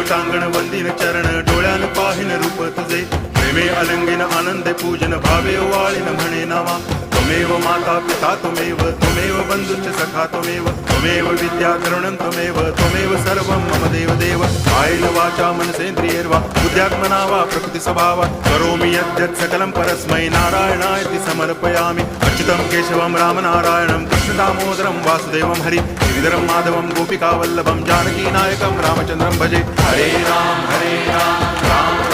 टांगण वंदिन चरण डोळ्यान पाहिन रूप तुझे प्रेमे अलंगिन आनंदे पूजन भावे वाळीन म्हणे नावा त्वमेव माता पिता त्वमेव बंधुश्च सखा त्वमेव विद्या तरुणं त्वमेव सर्वं मम देव कायेन वाचा मनसेन्द्रियैर्वा बुद्ध्यात्मना वा प्रकृति स्वभावात् करोमि यद्यत् सकलं परस्मै नारायणायति समर्पयामि अच्युतं केशवं रामनारायणं कृष्णदामोदरं वासुदेवं हरि गिरिधरं माधवं गोपिकावल्लभं जानकीनायकं रामचन्द्रं भजे हरे राम राम